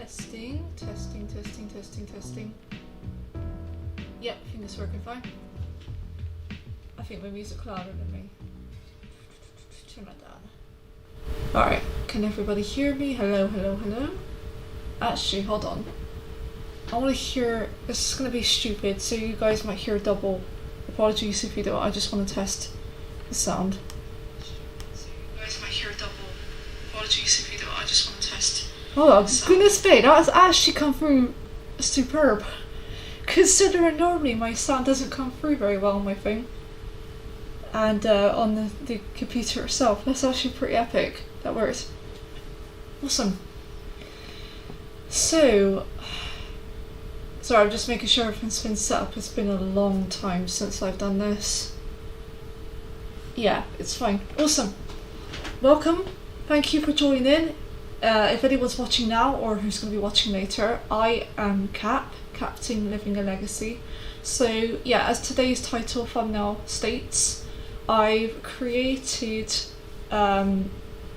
Testing, testing, testing, testing, testing. Yep, I think it's working fine. I think my music's louder than me. Turn that down. Alright, can everybody hear me? Hello, hello, hello. Actually, hold on. I want to hear, this is going to be stupid, so you guys might hear double. Apologies if you don't, I just want to test the sound. So you guys might hear double. Apologies if you don't, I just want to test. Oh, goodness me, that has actually come through superb. Considering normally my sound doesn't come through very well on my phone. And on the computer itself, that's actually pretty epic. That works. Awesome. So, sorry, I'm just making sure everything's been set up. It's been a long time since I've done this. Yeah, it's fine. Awesome. Welcome. Thank you for joining in. If anyone's watching now or who's going to be watching later, I am Captain Living a Legacy. So yeah, as today's title thumbnail states, I've created a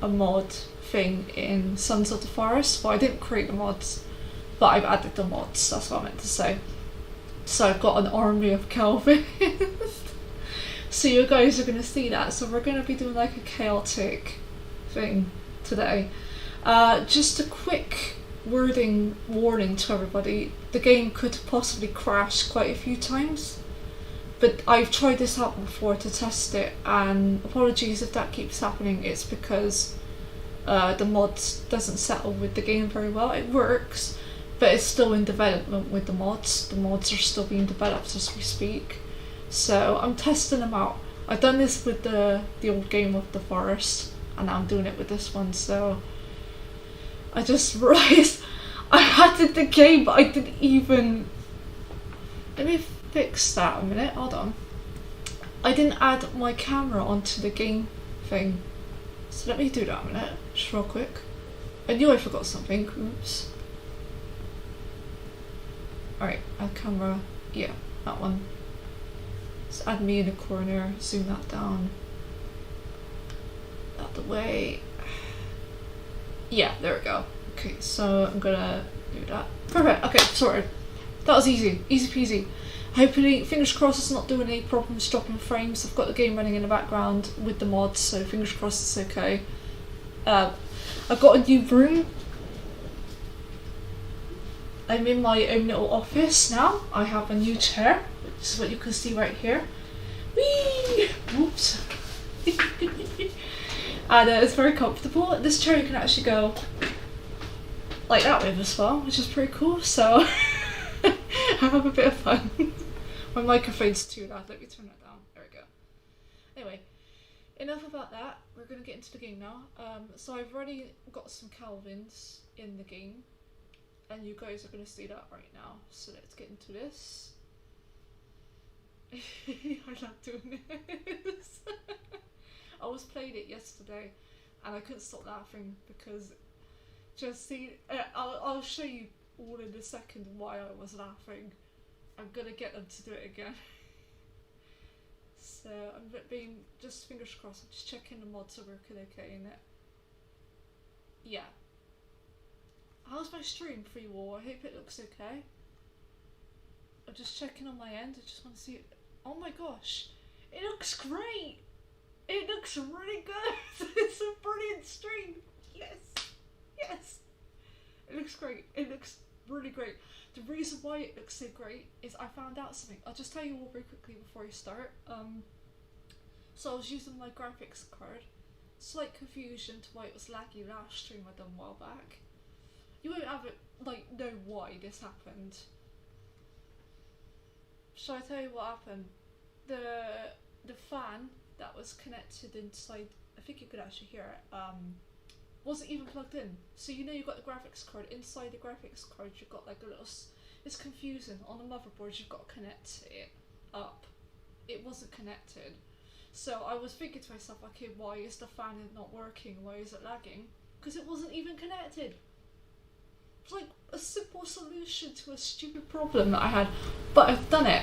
mod thing in Sons of the Forest. Well, I didn't create the mods, but I've added the mods, that's what I meant to say. So I've got an army of Kelvins. So you guys are going to see that. So we're going to be doing like a chaotic thing today. Just a quick warning to everybody. The game could possibly crash quite a few times, but I've tried this out before to test it, and apologies if that keeps happening. It's because the mod doesn't settle with the game very well. It works, but it's still in development with the mods. The mods are still being developed as we speak, so I'm testing them out. I've done this with the old game of the forest, and now I'm doing it with this one. So I just realised I added the game, but I didn't even... Let me fix that a minute, hold on. I didn't add my camera onto the game thing. So let me do that a minute, just real quick. I knew I forgot something, oops. Alright, add camera, yeah, that one. Let's add me in the corner, zoom that down. Out the way. Yeah, there we go. Okay, so I'm gonna do that. Perfect, okay, sorted. That was easy, easy peasy. Hopefully, fingers crossed it's not doing any problems dropping frames. I've got the game running in the background with the mods, so fingers crossed it's okay. I've got a new room. I'm in my own little office now. I have a new chair, which is what you can see right here. Whee! Whoops. And it's very comfortable. This chair you can actually go like that with as well, which is pretty cool. So I have a bit of fun. My microphone's too loud. Let me turn that down. There we go. Anyway, enough about that. We're going to get into the game now. So I've already got some Kelvins in the game, and you guys are going to see that right now. So let's get into this. I love doing this. I was playing it yesterday and I couldn't stop laughing because just see, I'll show you all in a second why I was laughing. I'm gonna get them to do it again. So I'm being, just fingers crossed, I'm just checking the mods are working okay in it. Yeah. How's my stream for you all? I hope it looks okay. I'm just checking on my end, I just want to see it. Oh my gosh, it looks great! It looks really good! It's a brilliant stream! Yes! Yes! It looks great. It looks really great. The reason why it looks so great is I found out something. I'll just tell you all very quickly before I start. So I was using my graphics card. Slight confusion to why it was laggy last stream I done a while back. You won't have it, like, know why this happened. Shall I tell you what happened? The fan that was connected inside, I think you could actually hear it, wasn't even plugged in. So you know you've got the graphics card, inside the graphics card you've got like a little, it's confusing, on the motherboard you've got to connect it up. It wasn't connected. So I was thinking to myself, okay, why is the fan not working, why is it lagging? Because it wasn't even connected. It's like a simple solution to a stupid problem that I had, but I've done it.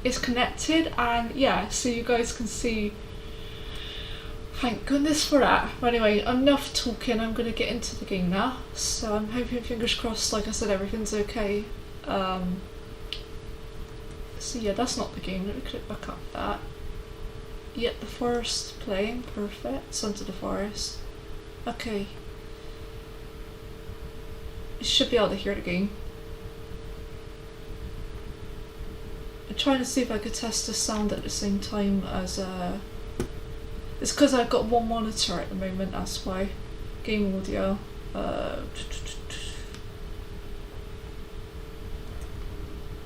It's connected, and yeah, so you guys can see Thank goodness for that. Anyway, enough talking, I'm going to get into the game now. So I'm hoping, fingers crossed, like I said, everything's okay. So yeah, that's not the game. Let me click back up that. Yet the forest playing, perfect. Sons of the Forest. Okay. You should be able to hear the game. I'm trying to see if I could test the sound at the same time as it's because I've got one monitor at the moment, that's why. Game audio.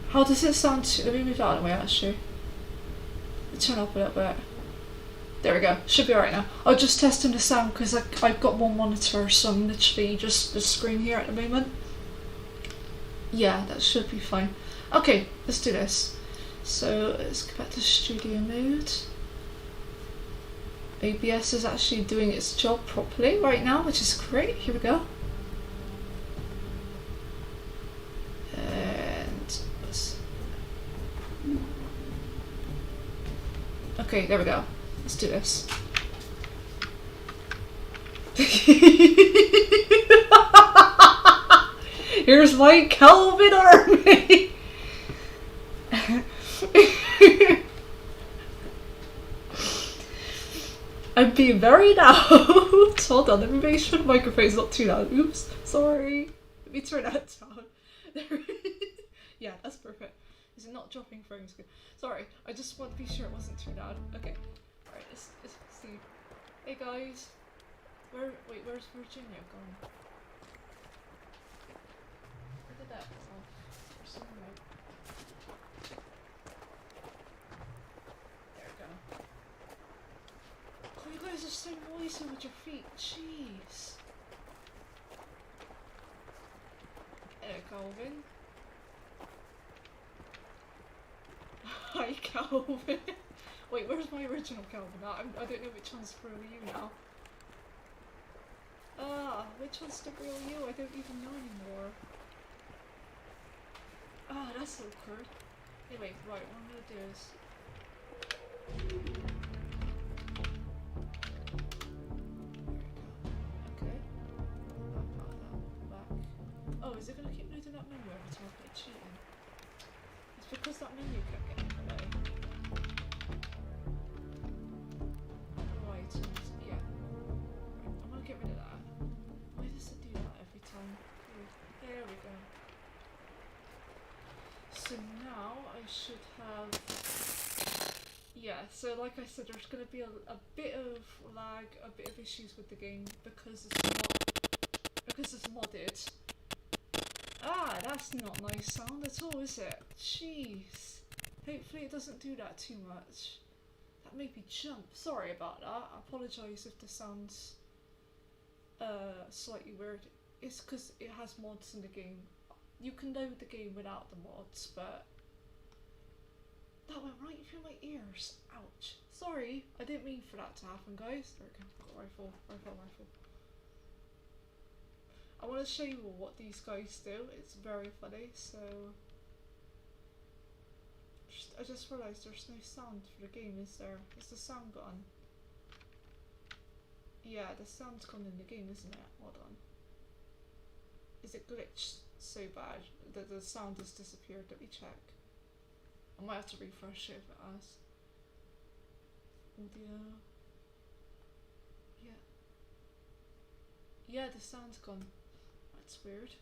How does it sound? Let me move out of the way actually. Turn up a little bit. There we go. Should be alright now. I'm just testing the sound because I've got one monitor, so I'm literally just the screen here at the moment. Yeah, that should be fine. Okay, let's do this. So let's go back to studio mode. OBS is actually doing its job properly right now, which is great. Here we go. And okay, there we go. Let's do this. Here's my Kelvin army. I'm being very loud. Hold on, let me make sure the microphone's not too loud. Oops, sorry. Let me turn that down. Yeah, that's perfect. Is it not dropping frames? Good. Sorry, I just want to be sure it wasn't too loud. Okay. Alright, let's see. Hey guys. Where's Virginia gone? Where did that go? There's someone right. There we go. Oh, you guys are so noisy with your feet. Jeez. Hello, Kelvin. Hi, Kelvin. Wait, where's my original Kelvin? I don't know which one's for you now. Which one's the real you? I don't even know anymore. Ah, that's awkward. Anyway, right, what I'm gonna do is... Okay. Back. Oh, is it gonna keep loading that menu every time I play cheating? It's because that menu kept getting in the way. Right, yeah. Right, I'm gonna get rid of that. Why does it do that every time? There we go. So now I should have... Yeah, so like I said, there's going to be a bit of lag, a bit of issues with the game because it's modded. Ah, that's not nice sound at all, is it? Jeez. Hopefully it doesn't do that too much. That made me jump. Sorry about that. I apologise if the sound's slightly weird. It's because it has mods in the game. You can load the game without the mods, but that went right through my ears. Ouch. Sorry, I didn't mean for that to happen, guys. There we go. Got rifle. I want to show you what these guys do. It's very funny. So I just realised there's no sound for the game, is there? Is the sound gone? Yeah, the sound's gone in the game, isn't it? Hold on. Is it glitched so bad that the sound has disappeared? Let me check. I might have to refresh it if it has. Audio. Yeah. Yeah, the sound's gone. That's weird.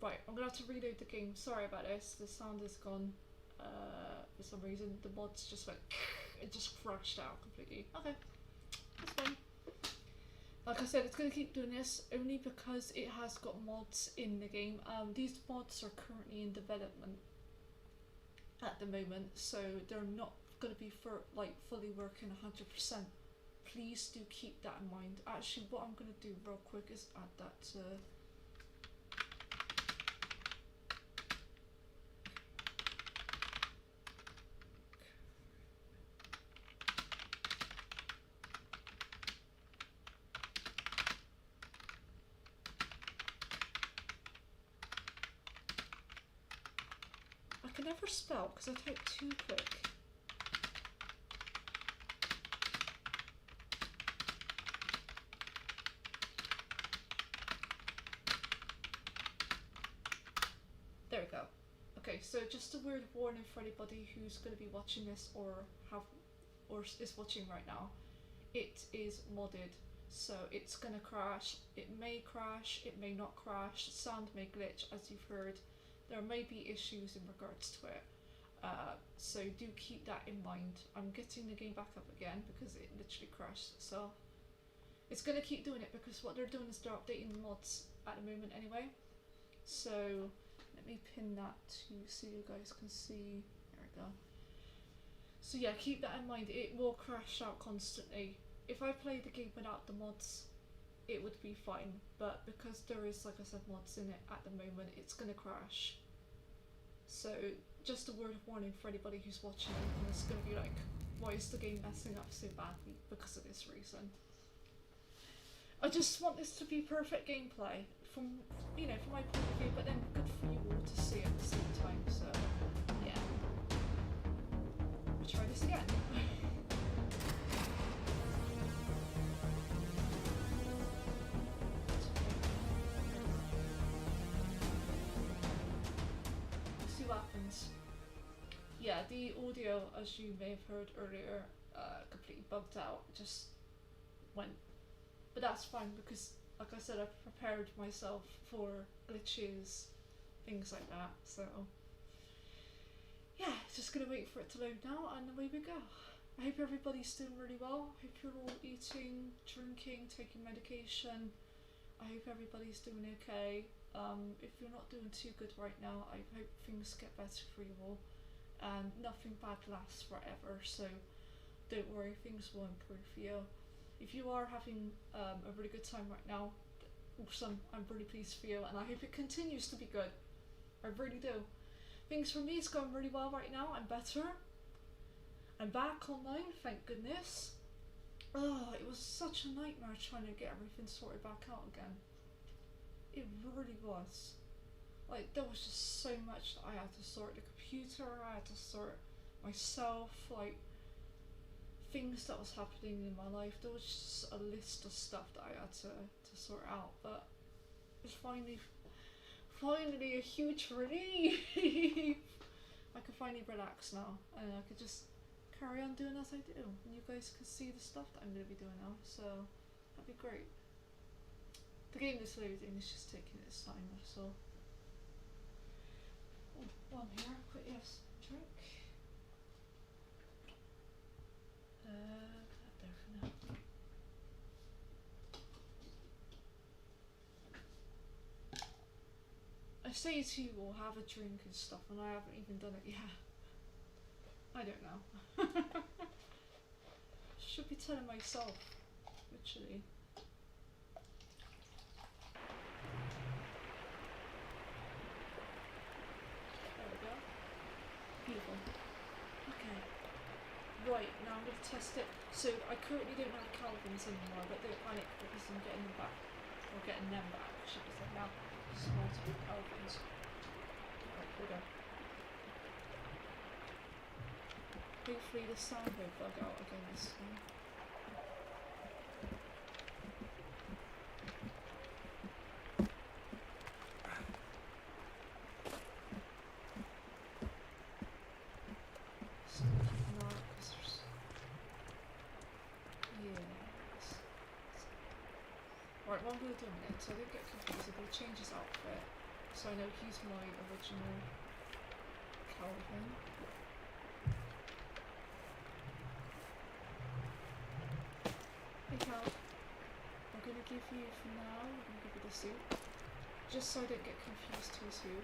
Right, I'm gonna have to reload the game. Sorry about this. The sound is gone. For some reason, the mods just went. It just crashed out completely. Okay, that's fine. Like I said, it's going to keep doing this only because it has got mods in the game. These mods are currently in development at the moment, so they're not going to be fully working 100%. Please do keep that in mind. Actually, what I'm going to do real quick is add that to... I can never spell because I type too quick. Okay, so just a word of warning for anybody who's going to be watching this or is watching right now. It is modded, so it's going to crash. It may crash, it may not crash, sound may glitch, as you've heard. There may be issues in regards to it. So do keep that in mind. I'm getting the game back up again because it literally crashed. So it's going to keep doing it because what they're doing is they're updating the mods at the moment anyway. So let me pin that to so you guys can see. There we go. So yeah, keep that in mind. It will crash out constantly. If I played the game without the mods, it would be fine. But because there is, like I said, mods in it at the moment, it's going to crash. So just a word of warning for anybody who's watching and it's going to be like, why is the game messing up so badly? Because of this reason. I just want this to be perfect gameplay from my point of view, but then good for you all to see at the same time. So yeah, we'll try this again. We'll see what happens. Yeah, the audio, as you may have heard earlier, completely bugged out. Just went. But that's fine because, like I said, I've prepared myself for glitches, things like that. So yeah, just gonna wait for it to load now and away we go. I hope everybody's doing really well. I hope you're all eating, drinking, taking medication. I hope everybody's doing okay. If you're not doing too good right now, I hope things get better for you all. And nothing bad lasts forever, so don't worry, things will improve for you. If you are having a really good time right now, awesome, I'm really pleased for you and I hope it continues to be good. I really do. Things for me is going really well right now, I'm better. I'm back online, thank goodness. Oh, it was such a nightmare trying to get everything sorted back out again. It really was. Like, there was just so much that I had to sort. The computer, I had to sort myself, like, things that was happening in my life. There was just a list of stuff that I had to sort out, but it's finally a huge relief. I can finally relax now and I could just carry on doing as I do and you guys can see the stuff that I'm going to be doing now, so that'd be great. The game is loading, it's just taking its time, that's all. Oh, while I'm here, quick, yes, drink. That there for now. I say to you all, have a drink and stuff, and I haven't even done it yet. I don't know. Should be telling myself, literally. There we go. Beautiful. Okay. Right, now I'm going to test it. So I currently don't have Kelvins anymore, but don't panic because I'm getting them back. Or getting them back, I should say now. Just multiple Kelvins. Right, here we go. Hopefully the sound won't bug out again this time. Right, what I'm going to do in a minute, so I don't get confused, I'm going to change his outfit, so I know he's my original Kelvin. Hey Cal, I'm going to give you, for now, I'm going to give you the suit, just so I don't get confused who's who.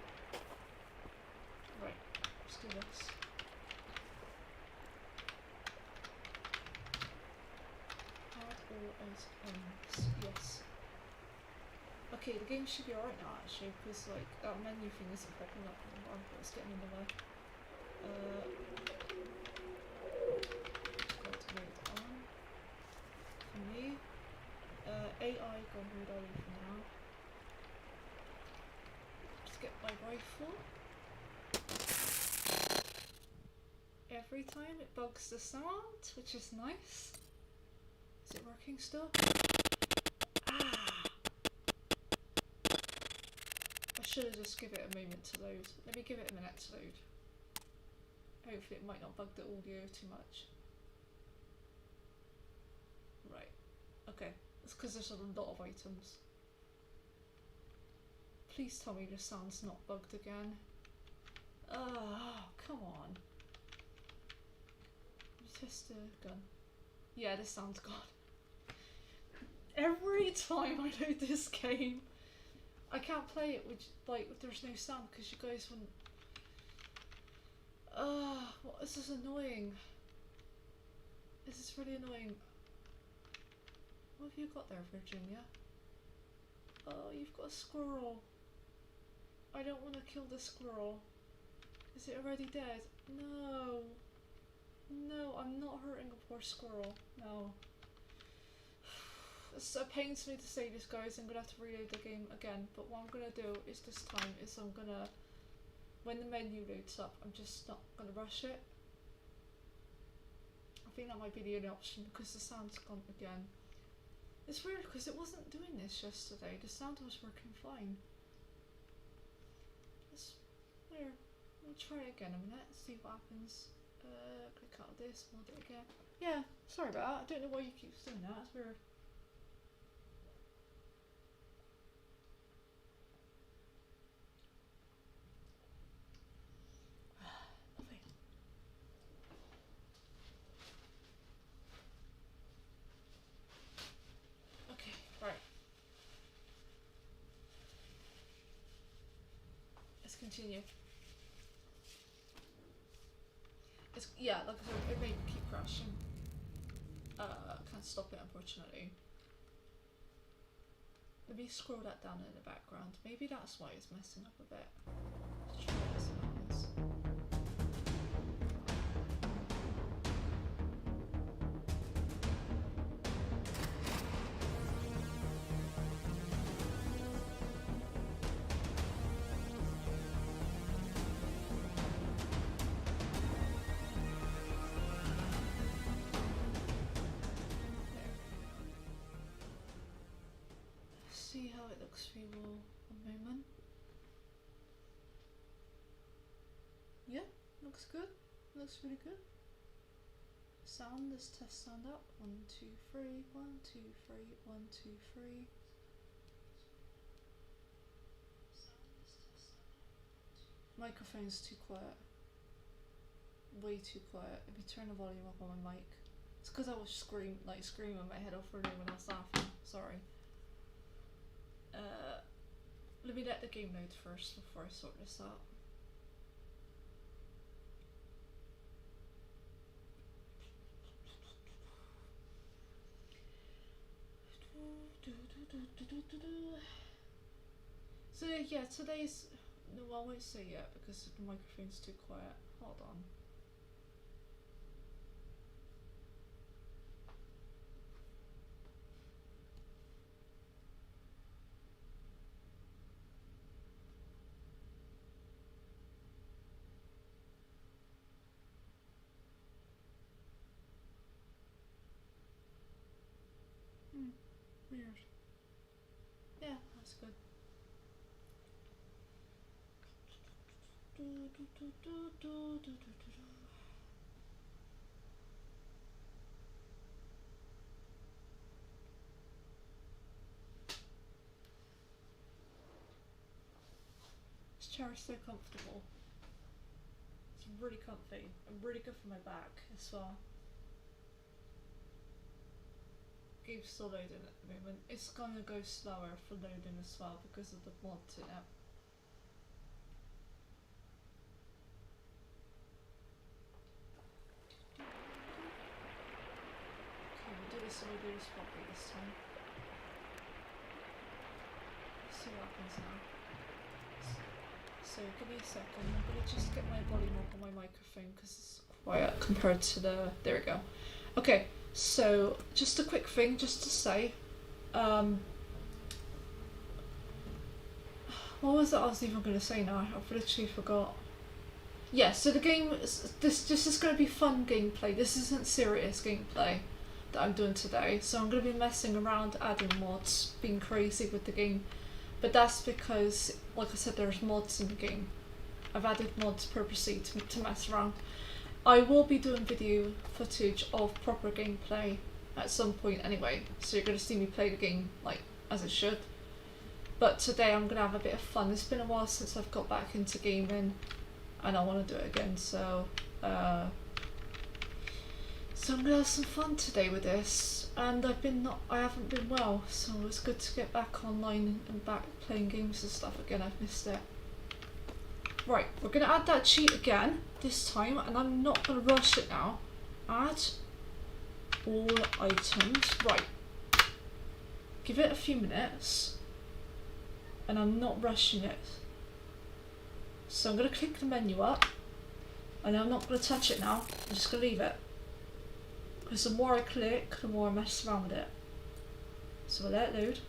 Right, let's do this. Add all as ends, yes. Okay, the game should be alright now actually, because like that menu thing isn't popping up anymore, but it's getting in the way. Just got to move it on. For me. AI gone move away for now. Just get my rifle. Every time it bugs the sound, which is nice. Is it working still? should have just given it a moment to load. Let me give it a minute to load. Hopefully it might not bug the audio too much. Right. Okay. It's because there's a lot of items. Please tell me the sound's not bugged again. Oh, come on. You test the gun. Yeah, this sound's gone. Every time I load this game, I can't play it with, like, there's no sound because you guys wouldn't. What, this is annoying. This is really annoying. What have you got there, Virginia? Oh, you've got a squirrel. I don't want to kill the squirrel. Is it already dead? No. No, I'm not hurting a poor squirrel. No. It pains me to say this, guys. I'm going to have to reload the game again. But what I'm going to do is this time is I'm going to, when the menu loads up, I'm just not going to rush it. I think that might be the only option because the sound's gone again. It's weird because it wasn't doing this yesterday. The sound was working fine. It's weird. We'll try it again in a minute, see what happens. Click out of this, mod it again. Yeah, sorry about that. I don't know why you keep doing that. It's weird. Lovely. Okay, right. Let's continue. Yeah, like I said, it may keep crashing. Can't stop it, unfortunately. Let me scroll that down in the background. Maybe that's why it's messing up a bit. Let's try this and this. See how it looks for you all a moment. Yeah, looks good. Looks really good. Sound, let's test sound up. 1, 2, 3, 1, 2, 3, 1, 2, 3. Microphone's too quiet. Way too quiet. If you turn the volume up on my mic. It's because I was screaming my head off earlier when I was laughing. Sorry. Let me let the game load first before I sort this out. So yeah, today's, no, I won't say yet because the microphone's too quiet. Hold on. Weird. Yeah, that's good. This chair is so comfortable. It's really comfy and really good for my back as well. Game's still loading at the moment. It's gonna go slower for loading as well because of the mods in it. Okay, we'll do this and we'll do this properly this time. Let's see what happens now. So give me a second, I'm gonna just get my volume up on my microphone because it's quiet compared to the, there we go. Okay, so just a quick thing just to say, what was it I was even gonna say now? I've literally forgot. Yeah, so the game, this is gonna be fun gameplay, this isn't serious gameplay that I'm doing today, so I'm gonna be messing around, adding mods, being crazy with the game. But that's because, like I said, there's mods in the game. I've added mods purposely to mess around. I will be doing video footage of proper gameplay at some point anyway, so you're going to see me play the game like as it should. But today I'm going to have a bit of fun. It's been a while since I've got back into gaming and I want to do it again, so I'm going to have some fun today with this. And I haven't been well, so it's good to get back online and back playing games and stuff again. I've missed it. Right, we're going to add that cheat again this time, and I'm not going to rush it now. Add all items. Right. Give it a few minutes, and I'm not rushing it. So I'm going to click the menu up, and I'm not going to touch it now. I'm just going to leave it. Because the more I click, the more I mess around with it. So we'll let it load.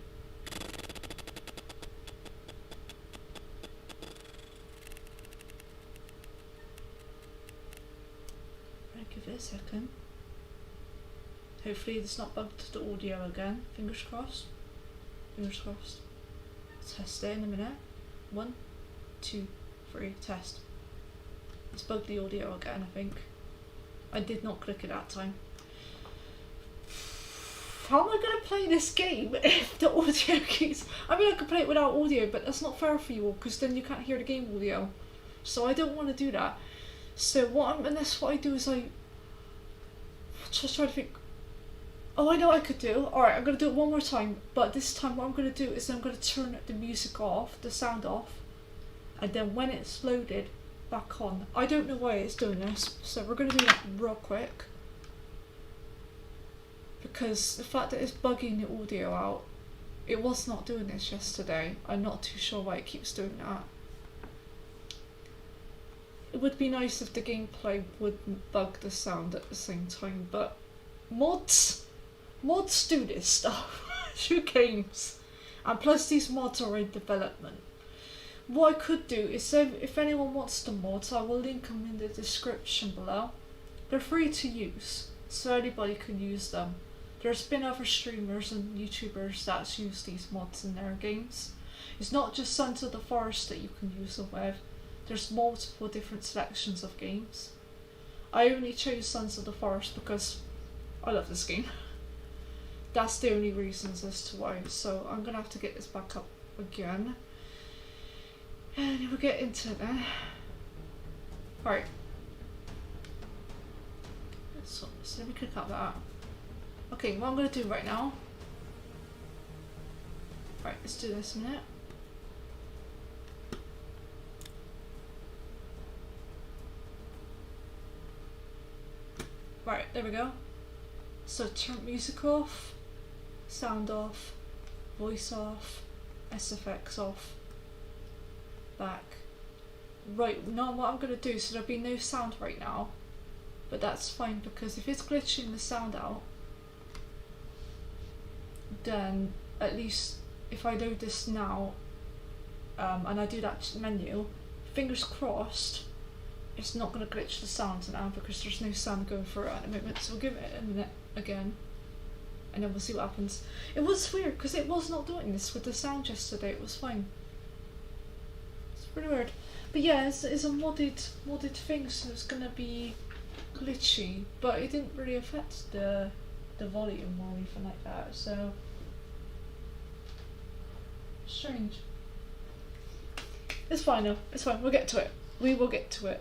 Give it a second. Hopefully it's not bugged the audio again. Fingers crossed. Fingers crossed. Test it in a minute. 1, 2, 3, test. It's bugged the audio again, I think. I did not click it that time. How am I going to play this game if the audio keeps... I mean, I could play it without audio, but that's not fair for you all, because then you can't hear the game audio. So I don't want to do that. So unless what I do is I just try to think, oh, I know what I could do. Alright, I'm going to do it one more time, but this time what I'm going to do is I'm going to turn the music off, the sound off, and then when it's loaded, back on. I don't know why it's doing this, so we're going to do that real quick. Because the fact that it's bugging the audio out, it was not doing this yesterday. I'm not too sure why it keeps doing that. It would be nice if the gameplay wouldn't bug the sound at the same time, but mods do this stuff through games, and plus these mods are in development. What I could do is, if anyone wants the mods, I will link them in the description below. They're free to use, so anybody can use them. There's been other streamers and YouTubers that's used these mods in their games. It's not just Sons of the Forest that you can use them with. There's multiple different selections of games. I only chose Sons of the Forest because I love this game. That's the only reasons as to why. So I'm going to have to get this back up again. And we'll get into it then. Right. So let me click out that. Okay, what I'm going to do right now. Right, let's do this a minute. Right, there we go. So turn music off, sound off, voice off, SFX off, back. Right, now what I'm going to do, so there'll be no sound right now, but that's fine because if it's glitching the sound out, then at least if I load this now and I do that menu, fingers crossed, it's not going to glitch the sound now because there's no sound going through it at the moment. So we'll give it a minute again and then we'll see what happens. It was weird because it was not doing this with the sound yesterday. It was fine. It's pretty weird. But yeah, it's a modded thing, so it's going to be glitchy, but it didn't really affect the volume or anything like that, so strange. It's fine though, it's fine, we'll get to it. We will get to it.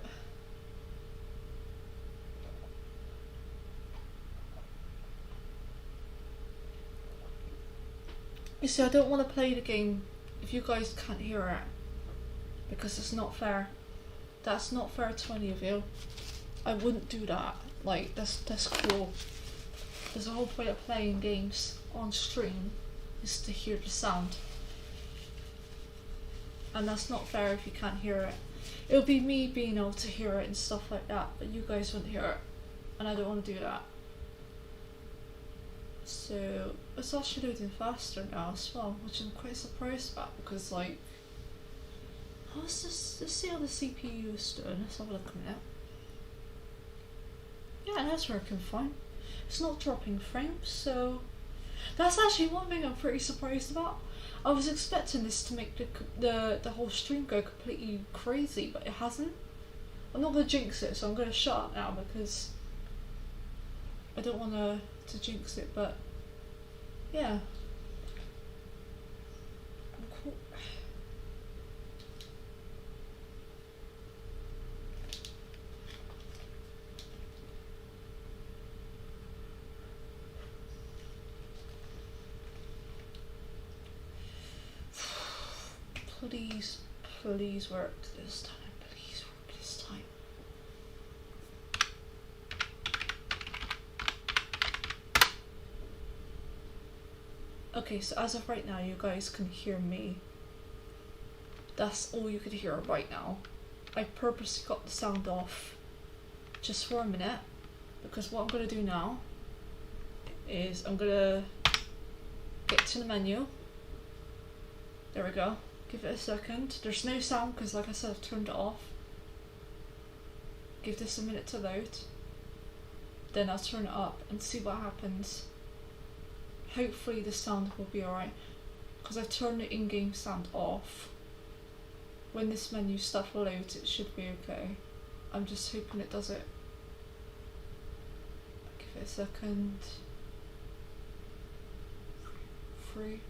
You see, I don't want to play the game if you guys can't hear it, because it's not fair. That's not fair to any of you. I wouldn't do that. Like, that's cruel. There's a whole point of playing games on stream is to hear the sound. And that's not fair if you can't hear it. It'll be me being able to hear it and stuff like that, but you guys wouldn't hear it. And I don't want to do that. So it's actually loading faster now as well, which I'm quite surprised about because, like, how's this? Let's see how the CPU is doing. Let's have a look at it. Yeah, that's working fine. It's not dropping frames, so that's actually one thing I'm pretty surprised about. I was expecting this to make the whole stream go completely crazy, but it hasn't. I'm not gonna jinx it, so I'm gonna shut up now because I don't want to jinx it. But yeah, cool. Please, please work this time. Please work this time. Okay, so as of right now, you guys can hear me. That's all you could hear right now. I purposely got the sound off just for a minute because what I'm going to do now is I'm going to get to the menu. There we go. Give it a second. There's no sound because, like I said, I've turned it off. Give this a minute to load. Then I'll turn it up and see what happens. Hopefully the sound will be alright because I've turned the in-game sound off. When this menu stuff loads, it should be okay. I'm just hoping it does it. Give it a second. 3,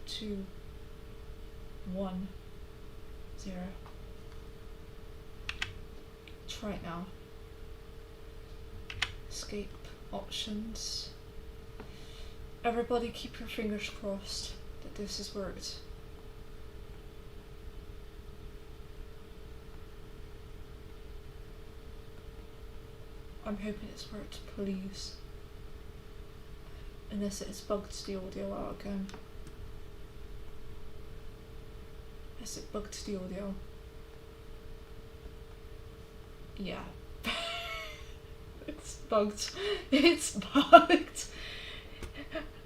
2, 1, 0. Try it now. Escape options. Everybody keep your fingers crossed that this has worked. I'm hoping it's worked, please. Unless it's bugged the audio out again. Has it bugged the audio? Yeah. It's bugged. It's bugged.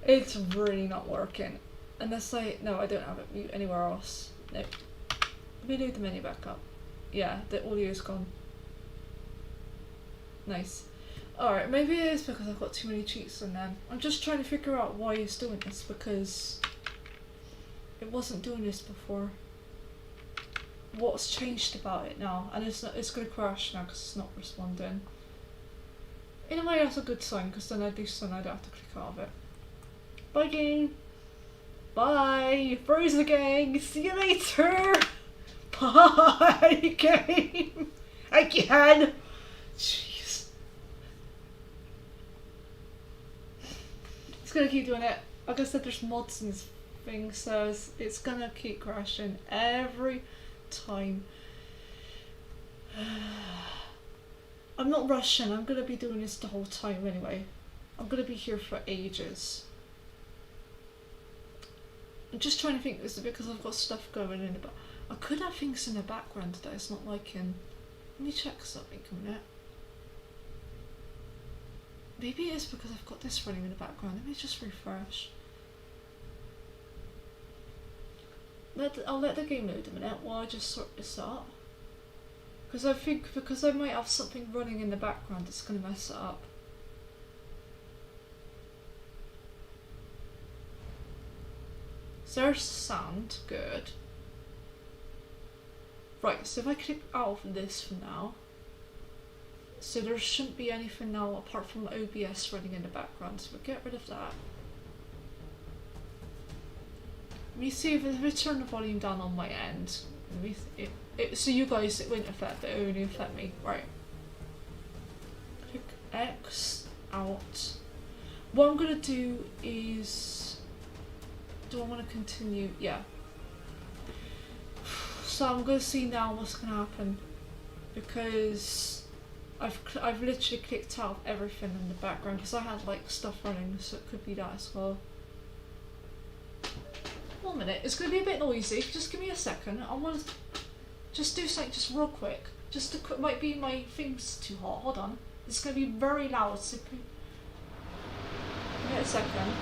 It's really not working. Unless no, I don't have it mute anywhere else. No. Let me load the menu back up. Yeah, the audio's gone. Nice. Alright, maybe it is because I've got too many cheats on them. I'm just trying to figure out why it's doing this because it wasn't doing this before. What's changed about it now? And it's going to crash now because it's not responding. In a way that's a good sign because then I do something I don't have to click out of it. Bye game! Bye! Frozen gang! See you later! Bye game! Again! Jeez. It's gonna keep doing it. Like I said, there's mods and things, so it's gonna keep crashing every time. I'm not rushing, I'm gonna be doing this the whole time anyway. I'm gonna be here for ages. I'm just trying to think, is it because I've got stuff going in the back? I could have things in the background that it's not liking. Let me check something a minute. Maybe it is because I've got this running in the background. Let me just refresh. I'll let the game load a minute while I just sort this out. Because I think, because I might have something running in the background that's going to mess it up. So there's sound, good. Right, so if I click out of this for now, so there shouldn't be anything now apart from OBS running in the background, so we'll get rid of that. Let me see if I turn the volume down on my end. So you guys, it won't affect, it only affect me. Right. Click X out. What I'm gonna do is, do I want to continue? Yeah. So I'm gonna see now what's gonna happen because I've literally clicked out of everything in the background because I had like stuff running, so it could be that as well. 1 minute, it's going to be a bit noisy, just give me a second. I want to just do something just real quick. Might be my thing's too hot, hold on. It's going to be very loud, so give me a second.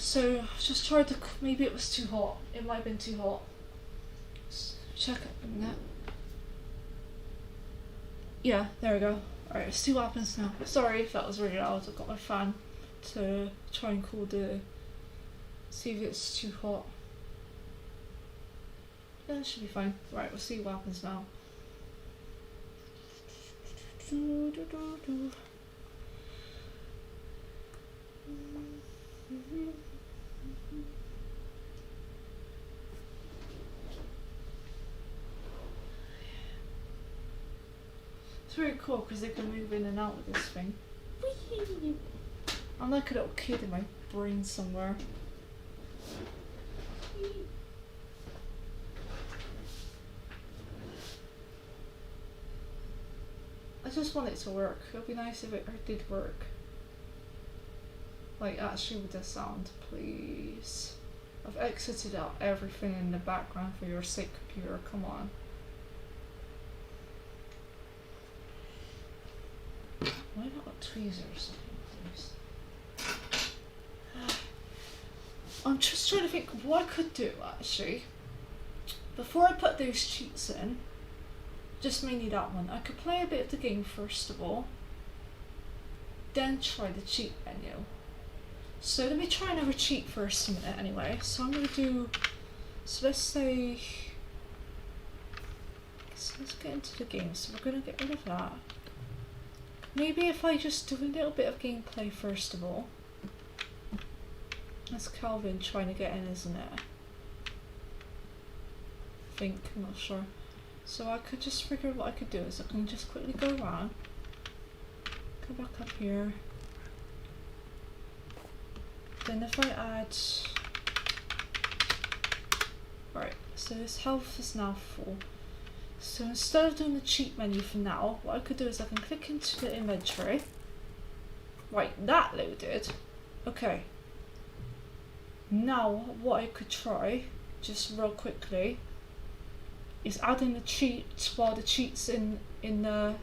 So just tried to. Maybe it was too hot. It might have been too hot. Check it in that. Yeah, there we go. Alright, let's see what happens now. Sorry if that was really loud. I've got my fan to try and cool the. See if it's too hot. Yeah, it should be fine. Right, we'll see what happens now. It's very cool because they can move in and out with this thing. Whee! I'm like a little kid in my brain somewhere. I just want it to work. It would be nice if it did work. Like actually with the sound, please. I've exited out everything in the background for your sake, computer. Come on. Why not tweezers? I'm just trying to think what I could do actually. Before I put those cheats in, just mainly that one, I could play a bit of the game first of all, then try the cheat menu. So let me try another cheat first a minute anyway. So I'm going to do, so let's say, so let's get into the game. So we're going to get rid of that. Maybe if I just do a little bit of gameplay first of all. That's Kelvin trying to get in, isn't it? I think, I'm not sure. So I could just figure what I could do is I can just quickly go around, go back up here. Then if I add, right, so his health is now full. So instead of doing the cheat menu for now, what I could do is I can click into the inventory. Right, that loaded. Okay. Now what I could try, just real quickly, is adding the cheat while the cheat's in the,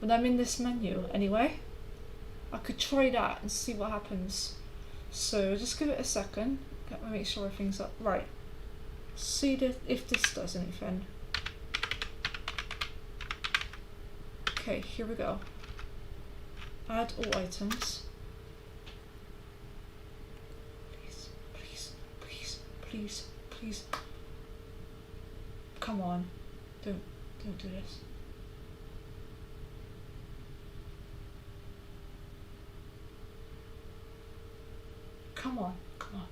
when I'm in this menu anyway. I could try that and see what happens. So just give it a second. Let me make sure everything's up. Right. See if this does anything. Okay, here we go. Add all items. Please, please, please, please, please. Come on. Don't do this. Come on, come on.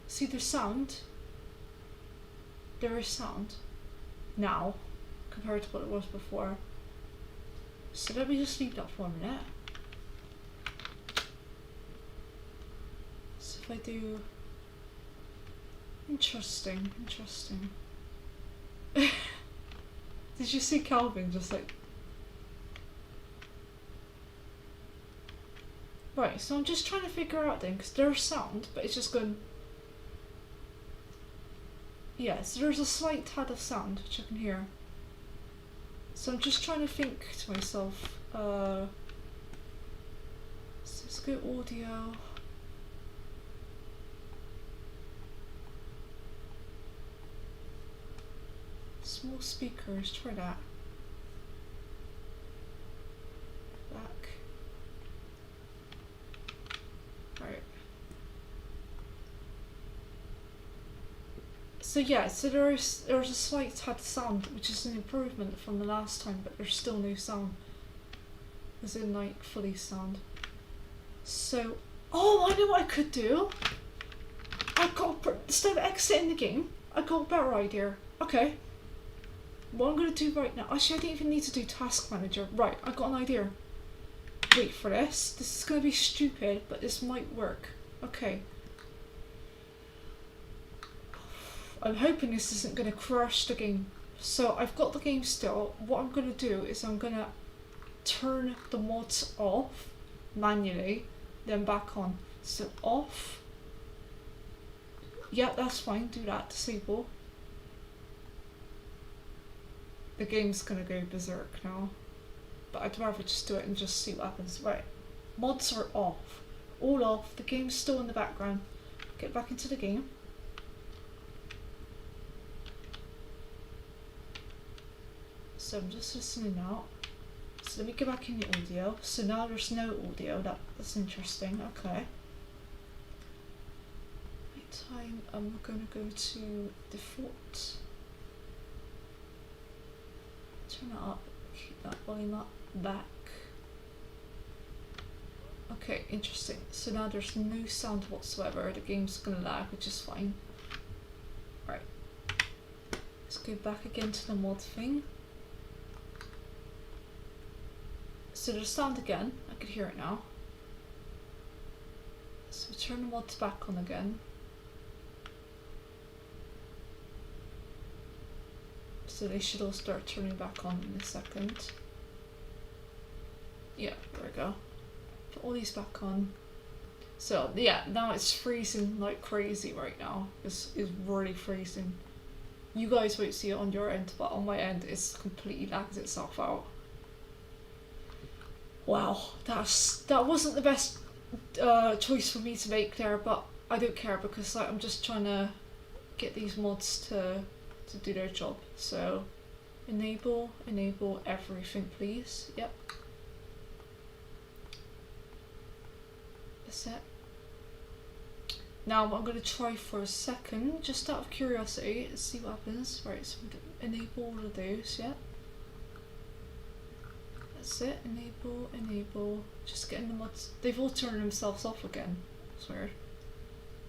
See the sound? There is sound now compared to what it was before. So let me just leave that for a minute. So if I do, interesting. Did you see Kelvin just like? Right, so I'm just trying to figure out then, because there's sound, but it's just going. Yeah, so there's a slight tad of sound which I can hear. So I'm just trying to think to myself, so let's go audio. Small speakers, try that. Back. Right. So yeah, so there's a slight tad of sound, which is an improvement from the last time, but there's still no sound. As in like fully sound. So, oh, I know what I could do. Instead of exiting the game, I got a better idea. Okay. What I'm going to do right now, actually I don't even need to do task manager. Right, I got an idea. Wait for this. This is going to be stupid, but this might work. Okay. I'm hoping this isn't going to crash the game. So I've got the game still. What I'm going to do is I'm going to turn the mods off manually, then back on. So off. Yeah, that's fine. Do that. Disable. the game's gonna go berserk now. But I'd rather just do it and just see what happens. Right, mods are off. All off, the game's still in the background. Get back into the game. So I'm just listening out. So let me go back in the audio. So now there's no audio, that's interesting, okay. Right, time, I'm gonna go to default. Turn it up, keep that volume up, back. Okay, interesting. So now there's no sound whatsoever. The game's gonna lag, which is fine. Right. Let's go back again to the mod thing. So there's sound again. I could hear it now. So turn the mods back on again. So they should all start turning back on in a second. Yeah, there we go. Put all these back on. So yeah, now it's freezing like crazy right now. It's really freezing. You guys won't see it on your end, but on my end it's completely lags itself out. Wow, that wasn't the best choice for me to make there, but I don't care because like, I'm just trying to get these mods to do their job. So enable everything please. Yep. That's it. Now I'm going to try for a second, just out of curiosity, to see what happens. Right, so enable all of those, yeah. That's it, enable, just getting the mods. They've all turned themselves off again. That's weird.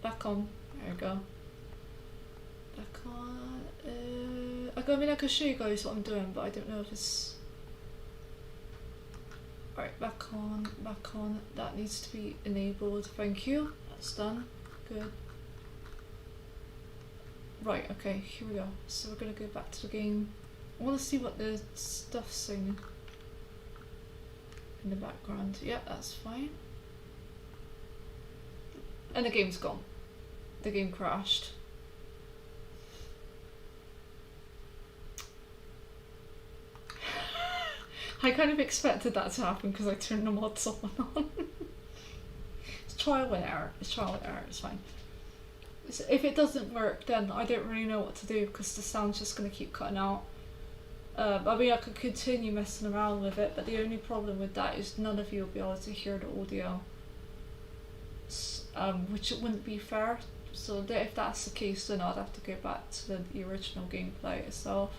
Back on, there we go. Back on, I mean I can show you guys what I'm doing, but I don't know if it's... Alright, back on, that needs to be enabled, thank you, that's done, good. Right, okay, here we go, so we're gonna go back to the game. I want to see what the stuff's saying in the background. Yeah, that's fine. And the game's gone. The game crashed. I kind of expected that to happen because I turned the mods on. It's trial and error. It's fine. So if it doesn't work, then I don't really know what to do because the sound's just going to keep cutting out. I mean, I could continue messing around with it, but the only problem with that is none of you will be able to hear the audio, which it wouldn't be fair. So if that's the case, then I'd have to go back to the original gameplay itself.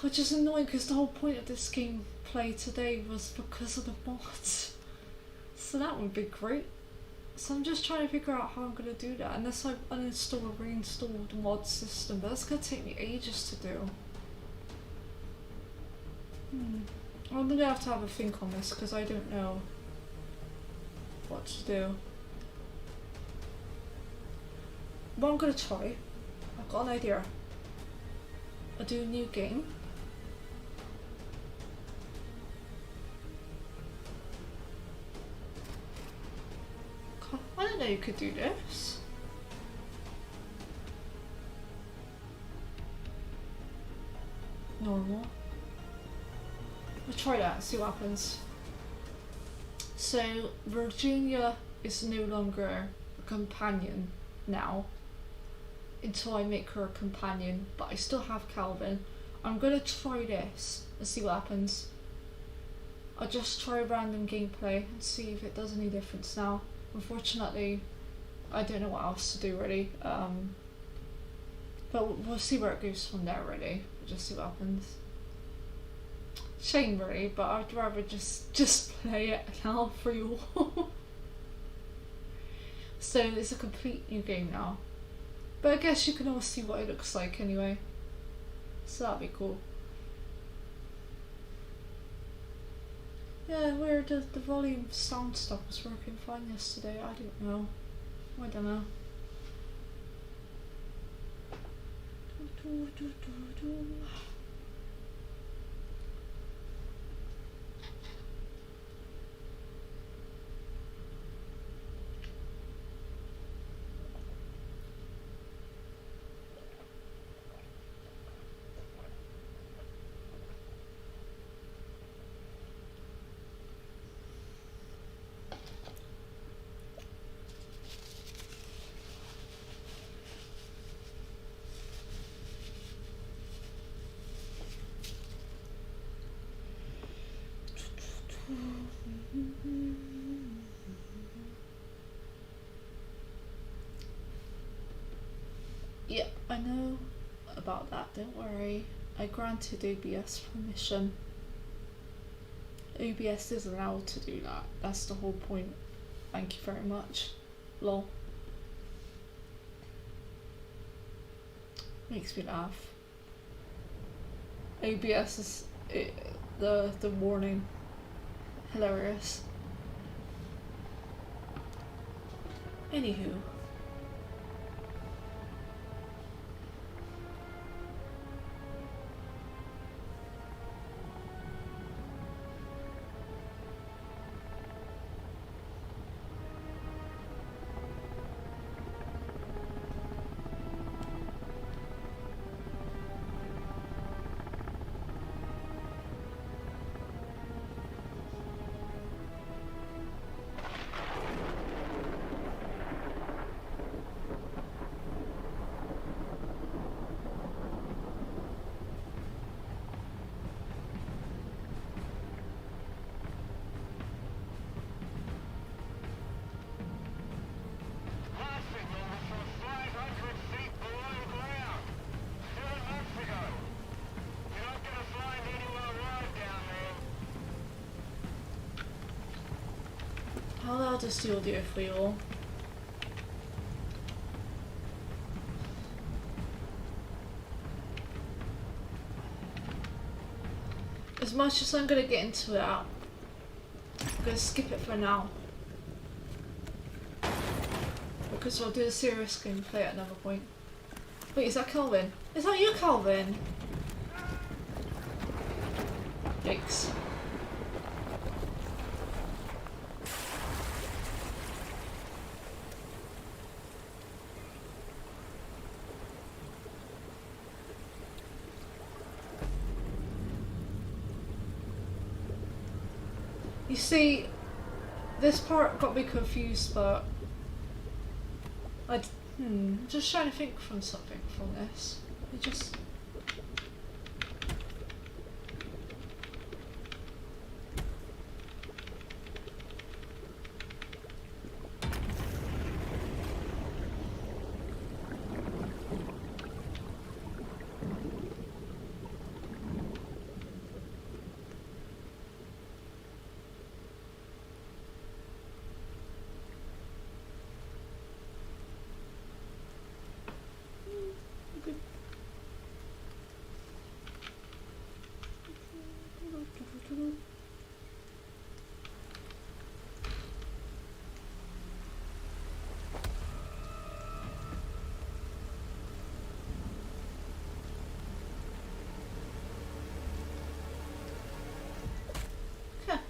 Which is annoying because the whole point of this gameplay today was because of the mods. So that would be great. So I'm just trying to figure out how I'm going to do that, unless I uninstall or reinstall the mod system, but that's going to take me ages to do. I'm going to have a think on this because I don't know what to do. What I'm going to try, I've got an idea. I'll do a new game. I didn't know you could do this. Normal. We'll try that, see what happens. So Virginia is no longer a companion now until I make her a companion, but I still have Kelvin. I'm gonna try this and see what happens. I'll just try random gameplay and see if it does any difference now. Unfortunately, I don't know what else to do really, but we'll see where it goes from there really. We'll just see what happens. Shame really, but I'd rather just play it now for you all. So it's a complete new game now. But I guess you can all see what it looks like anyway. So that'd be cool. Yeah, weird, the volume sound stuff was working fine yesterday, I don't know. I don't know. Yeah, I know about that, don't worry. I granted OBS permission. OBS is allowed to do that. That's the whole point. Thank you very much. Lol. Makes me laugh. OBS is the warning. Hilarious. Anywho. How loud is the audio for you all? As much as I'm gonna get into it, I'm gonna skip it for now. Because we'll do the serious gameplay at another point. Wait, is that Kelvin? Is that you, Kelvin? Yikes. You see, this part got me confused, but just trying to think from something from this. It just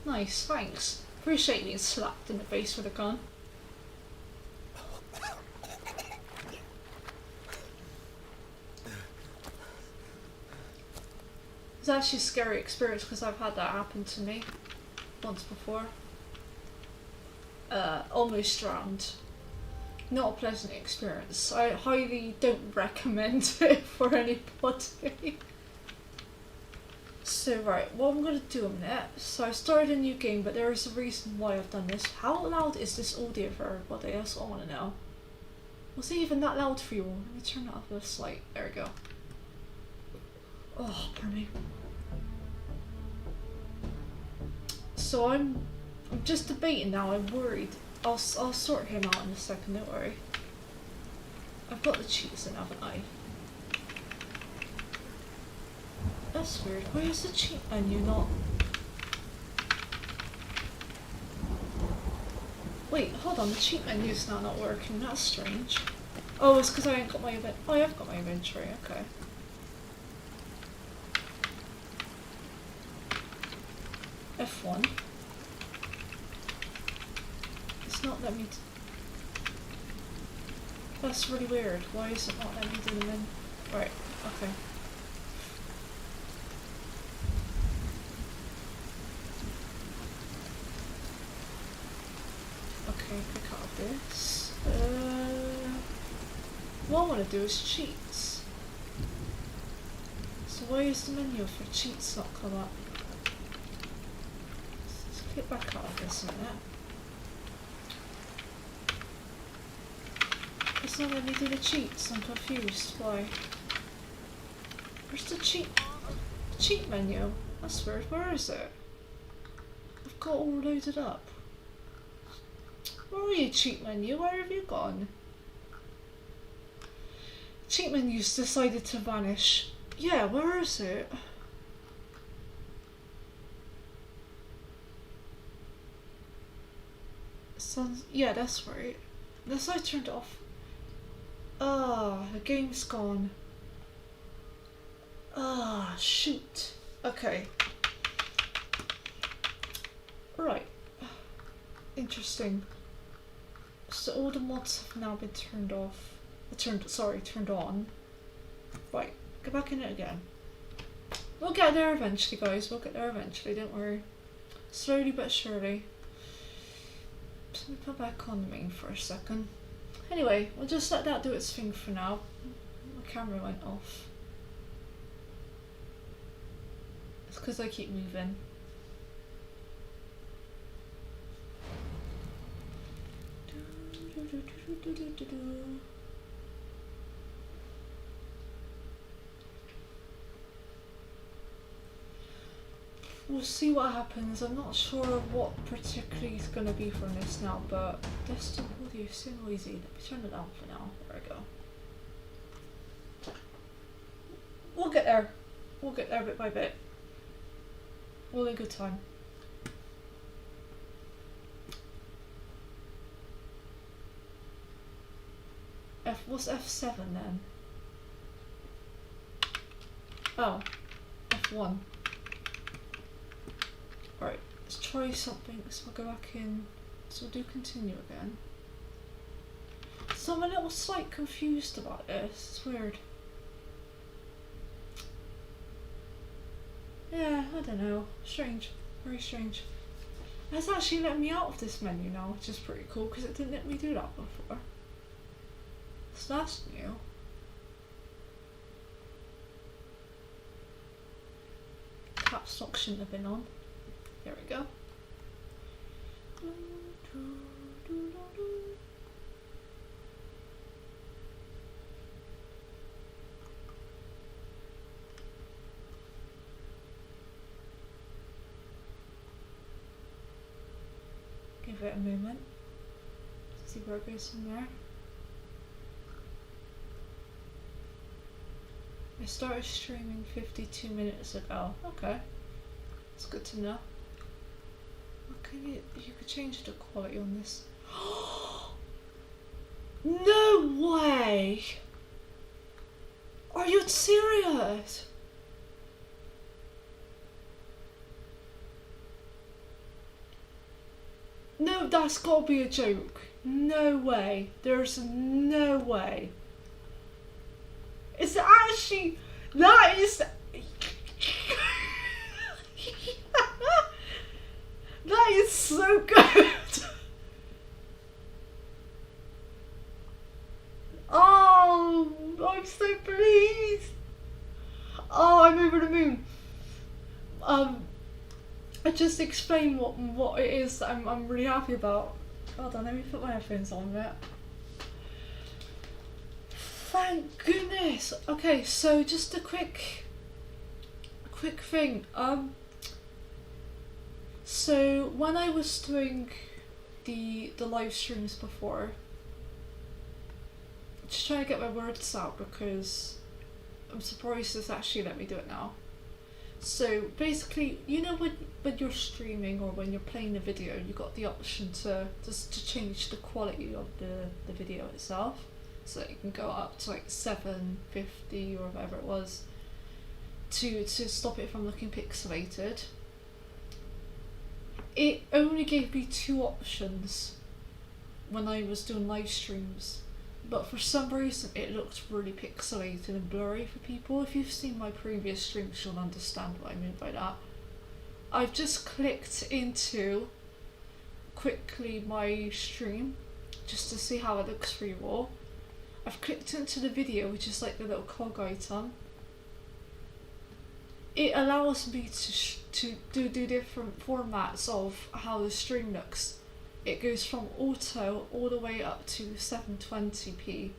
nice, thanks. Appreciate being slapped in the face with a gun. It's actually a scary experience because I've had that happen to me once before. Almost drowned. Not a pleasant experience. I highly don't recommend it for anybody. So right, what I'm going to do a minute. So I started a new game, but there is a reason why I've done this. How loud is this audio for everybody? That's what I want to know. Was it even that loud for you all? Let me turn it up a slight. There we go. Oh, pardon me. So I'm just debating now. I'm worried. I'll sort him out in a second. Don't worry. I've got the cheats in, haven't I? That's weird. Why is the cheat menu not? Wait, hold on. The cheat menu's now not working. That's strange. Oh, it's because I ain't got my event. Oh, I've got my inventory. Okay. F1. It's not letting me. That's really weird. Why is it not letting me do them in? Right. Okay. Okay, pick up this. What I want to do is cheats. So why is the menu for cheats not come up? Let's get back out of this a minute. It's not letting me do the cheats. I'm confused. Why? Where's the cheat menu? That's weird. Where is it? I've got all loaded up. Where are you, cheat menu? Where have you gone? Cheat menu's decided to vanish. Yeah, where is it? Yeah, that's right. Unless I turned it off. Ah, the game's gone. Ah, shoot. Okay. Right. Interesting. So all the mods have now been turned off. Turned on. Right, go back in it again. We'll get there eventually, guys. We'll get there eventually, don't worry. Slowly but surely. Just let me put back on the main for a second. Anyway, we'll just let that do its thing for now. My camera went off. It's because I keep moving. We'll see what happens. I'm not sure what particularly is going to be from this now, but desktop audio is so noisy. Let me turn it down for now. There we go. We'll get there. We'll get there bit by bit. All in good time. What's F7 then? Oh, F1. Right, let's try something. So we'll go back in. So we'll do continue again. So I'm a little slight confused about this. It's weird. Yeah, I don't know. Strange. Very strange. It's actually letting me out of this menu now, which is pretty cool because it didn't let me do that before. So that's new. Caps lock shouldn't have been on. There we go. Give it a moment. See where it goes from there. I started streaming 52 minutes ago. Okay. It's good to know. You could change the quality on this. No way! Are you serious? No, that's gotta be a joke. No way. There's no way. It's actually, that is, that is so good. Oh, I'm so pleased. Oh, I'm over the moon. I just explained what it is that I'm really happy about. Hold on, let me put my headphones on a bit. Thank goodness. Okay, so just a quick thing. So when I was doing the live streams before, just trying to get my words out because I'm surprised it's actually let me do it now. So basically, you know when you're streaming or when you're playing a video, you got the option to change the quality of the video itself. So you can go up to like 750 or whatever it was to stop it from looking pixelated. It only gave me 2 options when I was doing live streams, but for some reason it looked really pixelated and blurry for people. If you've seen my previous streams, you'll understand what I mean by that. I've just clicked into quickly my stream just to see how it looks for you all. I've clicked into the video, which is like the little cog item. It allows me to do different formats of how the stream looks. It goes from auto all the way up to 720p,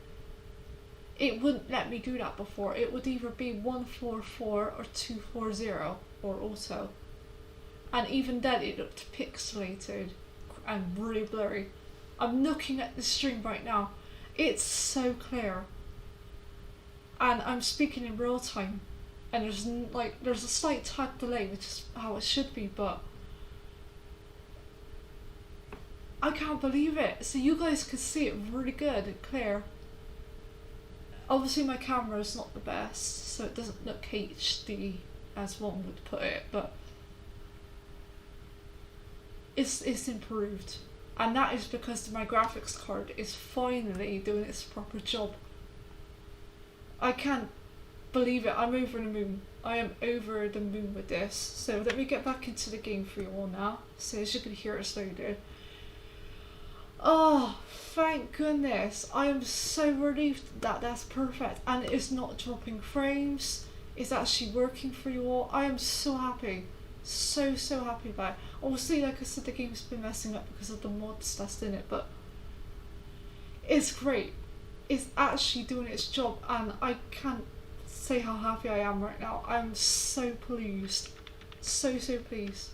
it wouldn't let me do that before. It would either be 144 or 240 or auto. And even then it looked pixelated and really blurry. I'm looking at the stream right now. It's so clear. And I'm speaking in real time. And there's a slight tad delay, which is how it should be, but I can't believe it. So you guys could see it really good and clear. Obviously my camera is not the best, so it doesn't look HD as one would put it, but it's improved. And that is because my graphics card is finally doing its proper job. I can't believe it. I'm over the moon. I am over the moon with this. So let me get back into the game for you all now. So as you can hear, it's loaded. Oh, thank goodness. I am so relieved that that's perfect. And it's not dropping frames. It's actually working for you all. I am so happy. So happy about it. Obviously, like I said, the game's been messing up because of the mods that's in it, but it's great. It's actually doing its job, and I can't say how happy I am right now. I'm so pleased. So pleased.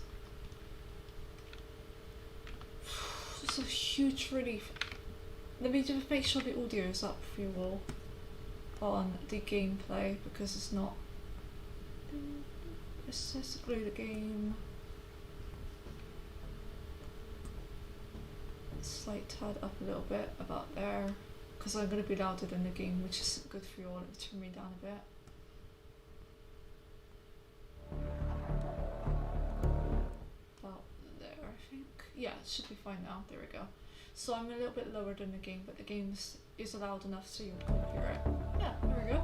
It's a huge relief. Let me just make sure the audio is up for you all on the gameplay, because it's not. Let's just glue the game. Slight tad up a little bit about there, because I'm going to be louder than the game, which is good for you all. Let me turn me down a bit. About there, I think. Yeah, it should be fine now. There we go. So I'm a little bit lower than the game, but the game is loud enough so you can hear it. Yeah, there we go.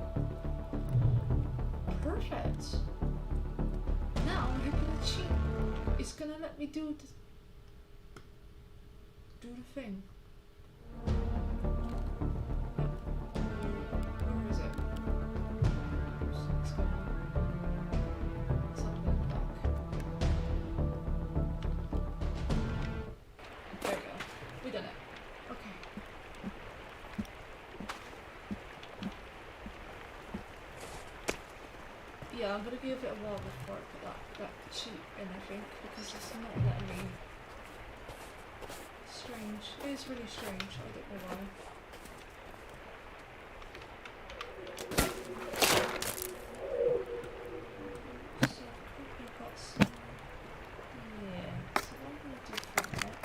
Perfect. Now I'm gonna cheat. It's gonna let me do the thing. Where is it? It's something back. There we go. We done it. Okay. Yeah, I'm gonna give it a while before I put that cheat in, I think, because it's not letting me. Strange. It is really strange. I don't know why. So I've probably got some. Yeah. So what I'm gonna do for it